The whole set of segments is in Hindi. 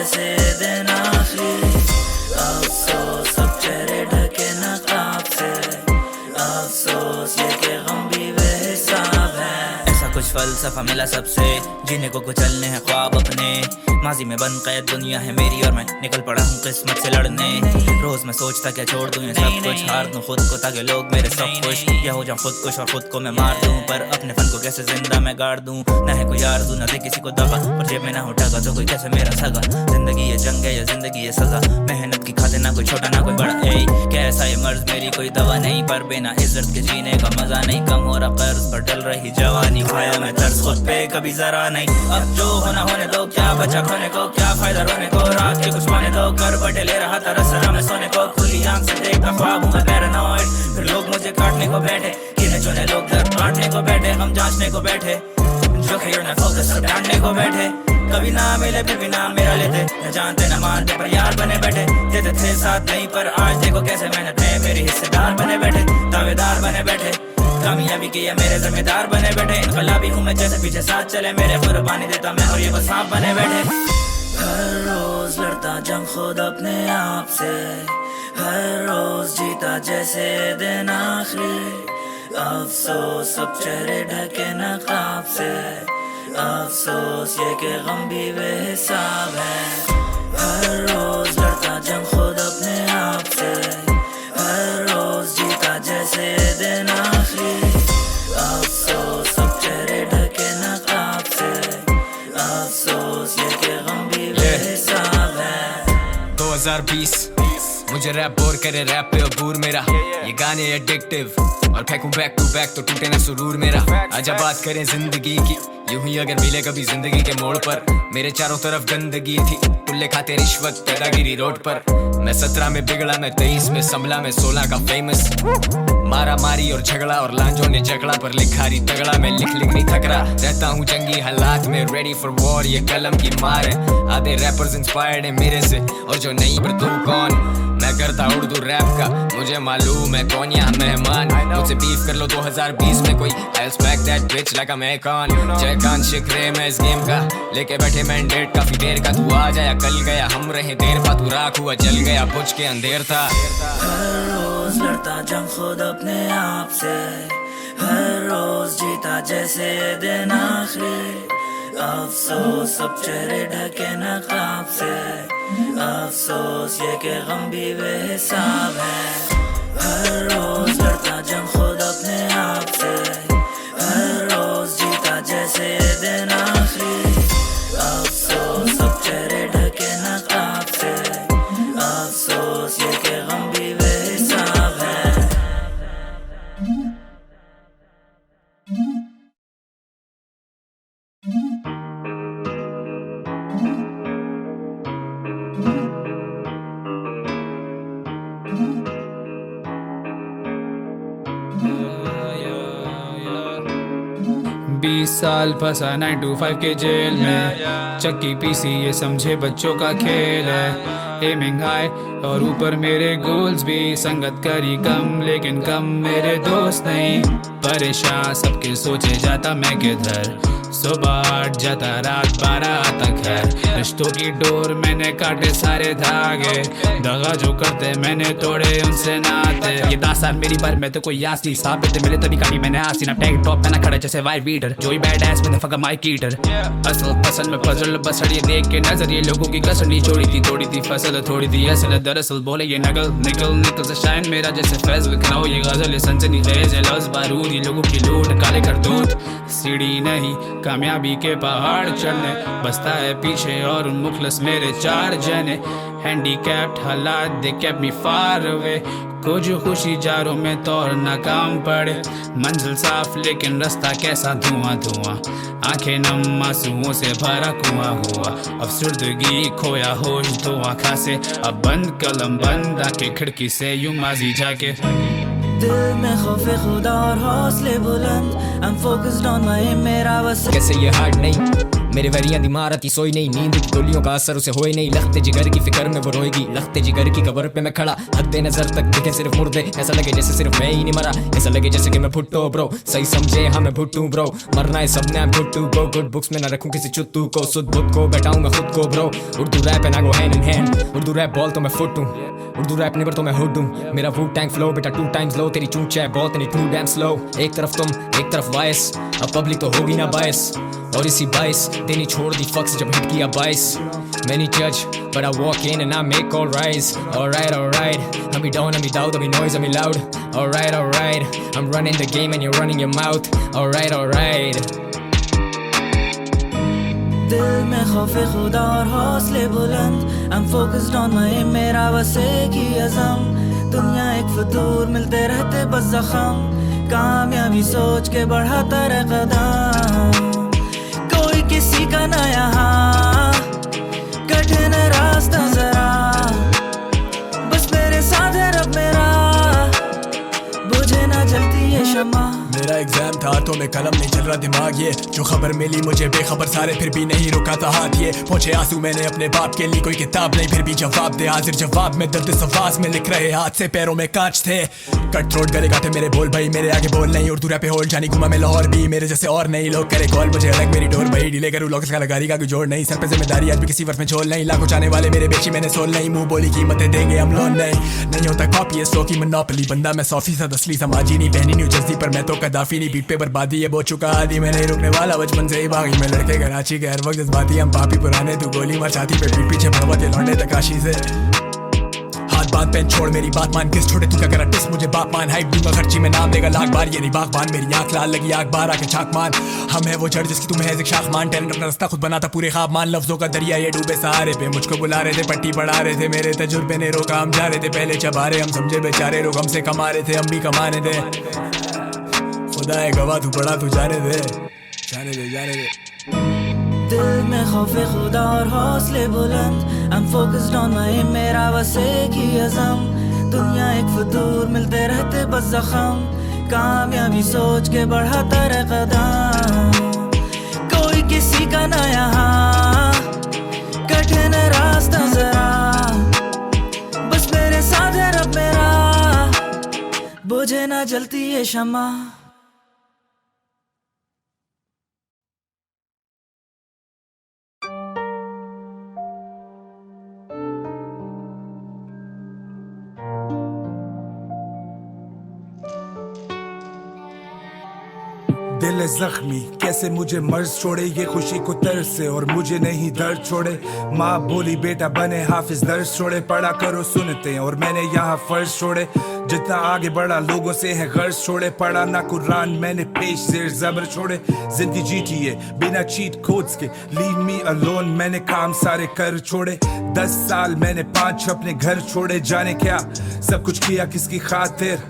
जैसे दिन आखिरी। अफसोस अब चेहरे ढके नकाब से, अफसोस ये कि गम भी बेहिसाब है। ऐसा कुछ फलसफा मिला सबसे, जीने को कुचलने हैं ख्वाब अपने। माजी में बंद कैद दुनिया है मेरी और मैं निकल पड़ा हूँ किस्मत से लड़ने। रोज मैं सोचता क्या छोड़ दूँ ये सब कुछ, हार दूँ खुद को ताकि लोग मेरे सब खुश, या हो जाऊँ खुदकुश और खुद को मैं मार दूँ। पर अपने फन को कैसे जिंदा मैं गाड़ दूँ, ना है कोई यार दूँ ना दे किसी को दगा, पर जेब में ना उठागा तो कोई कैसे मेरा सगा। जिंदगी ये जंग है या जिंदगी ये सजा, मेहनत की खाते ना कोई छोटा ना कोई बड़ा। ए कैसा ये मर्ज मेरी कोई दवा नहीं, पर बिना इज्जत के जीने का मजा नहीं। कम हो रहा कर्ज पर डल रही जवानी, खाया मैं तर्ज खुद पे कभी जरा नहीं। अब जो होना होने दो, क्या बचा खोने को, क्या फायदा रोने को। रात के कुछ माने दो, कर बटे ले रहा था रसरा में सोने को। खुली आंख से देखता ख्वाब हूँ मैं पैरानॉइड, फिर लोग मुझे काटने को बैठे। गिने चुने लोग दर्द बांटने को बैठे, हम जांचने को बैठे। जो खैर न फोकस सब डांटने को बैठे। कभी ना मिले फिर भी नाम मेरा लेते, न जानते न मानते पर यार बने बैठे। देते थे साथ नहीं पर आज देखो कैसे मेहनत में मेरे हिस्सेदार बने बैठे, दावेदार बने बैठे। कामयाबी की या मेरे जिम्मेदार बने बैठे। इनकलाबी हूँ मैं जैसे पीछे साथ चले मेरे, कुर्बानी देता मैं और ये बस सांप बने बैठे। हर रोज लड़ता जंग खुद अपने आप से, हर रोज जीता जैसे दिन आखिरी। अफसोस अब चेहरे ढके नकाब से, अफसोस ये कि गम भी बेहिसाब है। हर रोज लड़ता जंग खुद अपने आप से, हर रोज जीता जैसे दिन आखिरी। अफसोस अब चेहरे ढके नकाब से, अफसोस ये कि गम भी बेहिसाब है। 2020 मुझे रैप बोर करे, रैप पे अबूर मेरा। ये गाने एडिक्टिव और फेंकूं बैक टू बैक तो टूटे ना सुरूर मेरा। आजा बात करें जिंदगी की, यूं ही अगर मिले कभी जिंदगी के मोड़ पर। मेरे चारों तरफ गंदगी थी, टुल्ले खाते रिश्वत पैदागिरी रोड पर। मैं 17 में बिगड़ा, मैं 23 में संभला, मैं 16 का फेमस। मारा मारी और झगड़ा और लांजों ने झगड़ा पर लिखा रही तगड़ा। मैं लिख नहीं थक रहा, रहता हूँ जंगी हालात में, रेडी फॉर वॉर ये कलम की मार है। आधे रैपर्स इंस्पायर्ड है मेरे से और जो नहीं पर तू कौन। मैं करता उर्दू रैप का, मुझे मालूम है कौन यहाँ मेहमान। मुझसे बीफ कर लो 2020 में कोई, I'll smack that bitch like I'm Akon। जय खान शिकरे मैं इस गेम का, लेके बैठे मैंडेट काफी देर का। तू आ जाया कल गया, हम रहे देर पा, तू राख हुआ जल गया, बुझ के अंधेर था। हर रोज लड़ता जंग खुद अपने आप से, हर रोज जीता जैसे दिन आखिरी। अफसोस अब चेहरे ढके नकाब से, अफसोस ये कि गम भी बेहिसाब है। हर रोज लड़ता जंग खुद अपने आप से, हर रोज जीता जैसे दिन आखिरी। अफसोस अब चेहरे ढके नकाब से, अफसोस ये कि गम भी बेहिसाब है। बीस साल फंसा 9 to 5 के जेल में, चक्की पीसी ये समझे बच्चों का खेल है। एमिंग हाई और ऊपर मेरे गोल्स भी, संगत करी कम लेकिन कम मेरे दोस्त नहीं। परेशान सबके सोचे जाता मैं किधर, सुबह 8 जाता रात 12 तक है। रिश्तों की डोर मैंने काटे सारे धागे, दगा जो करते मैंने तोड़े उनसे नाते। ये दास्तान मेरी पर मैं तो कोई आसली साबित मिले तभी काटी मैंने आसी ना। टैग टॉप पहना खड़ा जैसे वाइट वीडर, जो ही बैड एस मैंने फका माइक ईटर। असल पसंद में पजल बसड़ ये देख के नजर, ये लोगों की कसर छोड़ी थी, तोड़ी थी फसल थोड़ी थी असल। दरअसल बोले ये नकल निकल निकल से शाइन मेरा जैसे फैजल खाओ। ये गजल सनसनी तेज है लफ्ज़ बारूद, ये लोगों की लूट काले कर दूध। सीढ़ी नहीं कामयाबी के पहाड़ चढ़ने, बसता है पीछे और उन मुखलस मेरे 4 जने। हैंडीकैप्ड हालात they kept me far away, कुछ खुशी जारों में तो और नाकाम पड़े। मंजिल साफ लेकिन रास्ता कैसा धुआं धुआं, आंखें नम आंसुओं से भरा कुआं हुआ। अफसुर्दगी खोया होश दो आँखा से, अब बंद कलम बंद आके खिड़की से यूं माजी जाके। दिल में खौफे खुदा और हौसले बुलंद, I'm focused on my aim, मेरा बस कैसे ये हार्ड नहीं मेरे वरियां दी मारती सोई नहीं, नींद की गोलियों का असर उसे होए नहीं। लखते जिगर की फिक्र में वो रोएगी, लखते जिगर की कब्र पे मैं खड़ा, हद्दे नजर तक दिखे सिर्फ मुर्दे। ऐसा लगे जैसे सिर्फ मैं ही नहीं मरा, ऐसा लगे जैसे कि मैं भुट्टो ब्रो। सही समझे हाँ मैं भुट्टू ब्रो, मरना है सबने I'm good to go। Good books में ना रखूं किसी चुत्तू को, सुध बुद्ध को बैठाऊं मैं खुद को ब्रो। उर्दू रैप है ना go hand in hand, Urdu rap ball तो मैं फुट हूं, उर्दू रैप नेवर तो मैं हुड हूं। मेरा वू टैंक फ्लो बेटा 2 times लो, तेरी चूंच है बहुत नहीं टू डैम स्लो। एक तरफ तुम एक तरफ वायस, अब पब्लिक तो होगी ना बायस, और इसी बाइस देनी छोड़ दी फक्स जब हिट किया 22। Many judge but I walk in and I make all rise। Alright alright, I'm be down, I'm be loud, I'm be noise, I'm be loud। Alright alright, I'm running the game and you're running your mouth। Alright alright। दिल में खौफे खुदा और हौसले बुलंद, I'm focused on my aim, मेरा बस एक ही अज़म। दुनिया एक फतूर मिलते रहते बस ज़ख्म, कामयाबी सोच के बढ़ाता रहे कदम। कोई किसी का ना यहाँ, कठिन रास्ता जरा, बस मेरे साथ है रब मेरा, बुझे ना जलती ये शम्मा। मेरा एग्जाम था हाथों में कलम नहीं चल रहा दिमाग, ये जो खबर मिली मुझे बेखबर सारे फिर भी नहीं रुका था हाथ। ये पहुंचे आंसू मैंने अपने बाप के लिए, कोई किताब नहीं फिर भी जवाब दे हाजिर जवाब में, दर्द सवास में लिख रहे हाथ से पैरों में कांच थे। कट थ्रोट गले काटे मेरे बोल भाई, मेरे आगे बोल नहीं। उर्दू रैप पे होल्ड जानी घुमा मैं लाहौर भी, मेरे जैसे और नहीं लोग करे कॉल मुझे अलग मेरी डोर भाई। डिले करूँ लोग का लगारी का कोई जोड़ नहीं, सर पे जिम्मेदारी आज भी किसी वर्ष में छोड़ नहीं। लाखों चाहने वाले मेरे बेची मैंने सोल नहीं, मुंह बोली कीमतें देंगे हम लोन नहीं होता कॉपी है स्लो की मोनोपोली। बंदा मैं 100% असली, समाजी नहीं पहनी न्यू जर्सी पर मैं तो कदाफी नहीं। बीट पे बर्बादी है बहुत चुका आदि, मैं नहीं रुकने वाला बचपन से ही बागी में। लड़के कराची के हर वक्त जज्बाती, हम पापी पुराने तू गोली मार छाती पे पीठ पीछे भड़वा के लौंडे तकाशी से। हाथ बात पेन छोड़ मेरी बात मान, किस छोटे तू क्या करा टिस मुझे बाप मान। हाइप दूंगा खर्ची में नाम देगा लाख बार, ये नहीं बागबान मेरी आंख लाल लगी आग बार आके छाक मान। हम है वो जड़ जिसकी तुम्हें है शाख मान, टैलेंट अपना रास्ता खुद बनाता पूरे ख्वाब मान। लफ्जों का दरिया ये डूबे सहारे पे, मुझको बुला रहे थे पट्टी पढ़ा रहे थे, मेरे तजुर्बे ने रोका हम जा रहे थे पहले चबा रहे। हम समझे बेचारे लोग हमसे कमा रहे थे, हम भी कमाने थे। खुदा है गवाह तू पड़ा तू जाने दे जाने दे जाने दे। दिल में खौफे खुदा और हौसले बुलंद, I'm focused on my aim, मेरा बस एक ही अज़म। दुनिया एक फतूर मिलते रहते बस ज़ख्म, कामयाबी सोच के बढ़ाता रहे कदम। कोई किसी का ना यहाँ, कठिन रास्ता जरा, बस मेरे साथ है रब मेरा, बुझे ना जलती ये शम्मा। दिल है जख्मी कैसे मुझे मर्ज छोड़े, ये खुशी को तरस से और मुझे नहीं दर्द छोड़े। माँ बोली बेटा बने हाफिज दर्ज छोड़े, पढ़ा करो सुनते और मैंने यहाँ फर्ज छोड़े। जितना आगे बढ़ा लोगों से है गर्ज छोड़े, पढ़ा ना कुरान मैंने पेश जेर जबर छोड़े। जिंदगी जीती है बिना चीट कोड्स के, लीव मी अलोन मैंने काम सारे कर छोड़े। 10 साल मैंने 5 अपने घर छोड़े, जाने क्या सब कुछ किया किसकी खातिर।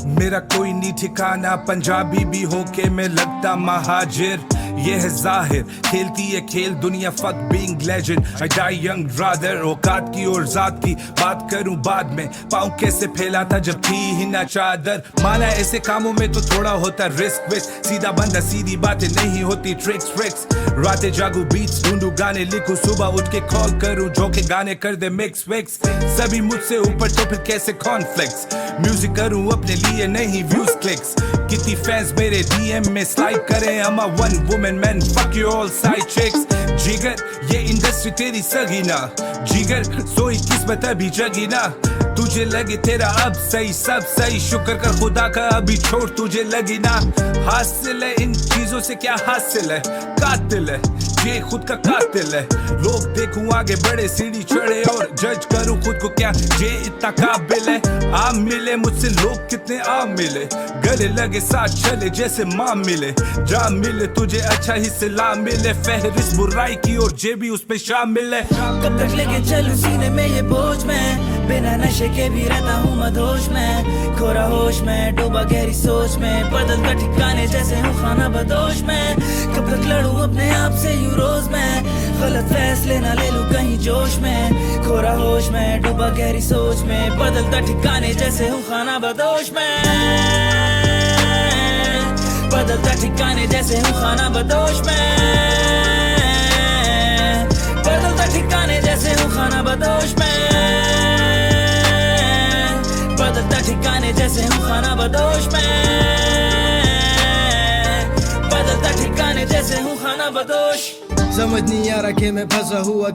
मेरा कोई नहीं ठिकाना, पंजाबी भी होके मैं लगता महाजिर। ये है जाहिर खेलती है खेल दुनिया, fuck being legend. I die young rather, औकात की और जात की बात करूं बाद में। पाँव कैसे फैला था जब थी ही ना चादर, माना ऐसे कामों में तो थोड़ा होता रिस्क विस्क। सीधा बंदा सीधी बातें नहीं होती ट्रिक्स फ्रिक्स। रातें जागू बीट्स ढूंढू गाने लिखूं, सुबह उठ के कॉल करूं जो के गाने कर दे मिक्स विक्स। सभी मुझसे ऊपर तो फिर कैसे कॉन्फ्लिक्ट्स, म्यूजिक करूं अपने लिए नहीं व्यूज क्लिक्स। कितनी फैंस मेरे डीएम में स्लाइड करें, I'm a one woman man, fuck you all side chicks। जिगर ये इंडस्ट्री तेरी सगी ना, जिगर सोई किस्मत अभी जगी ना। तुझे लगे तेरा अब सही सब सही, शुक्र कर खुदा का अभी छोड़ तुझे लगी ना। हासिल है इन चीजों से क्या हासिल है, कातिल है ये खुद का कातिल है। लोग देखूं आगे बड़े सीढ़ी चढ़े और जज करूं खुद को क्या ये इतना काबिल है। आम मिले मुझसे लोग कितने आम मिले, गले लगे साथ चले जैसे माँ मिले। जा मिले तुझे अच्छा ही सिला मिले, फहरिस्त बुराई की और जेबी उस पे शामिल है। कब तक लेके चलूं सीने में ये बोझ में, बिना नशे के भी रहता हूँ मदहोश में। खोरा होश में डूबा गहरी सोच में, बदल का ठिकाने जैसे हूँ खाना बदोश में। कब तक लड़ूं अपने आप से यूं रोज में, गलत फैसले ना ले लूं कहीं जोश में। खोरा होश में डूबा गहरी सोच में, बदलता ठिकाने जैसे हूँ खाना बदोश में। बदलता ठिकाने जैसे हूँ खाना बदोश में। जैसे हूँ खाना बदोश में, बदलता ठिकाने जैसे हूँ खाना बदोश। समझ नहीं आ रहा कि मैं फंसा हुआ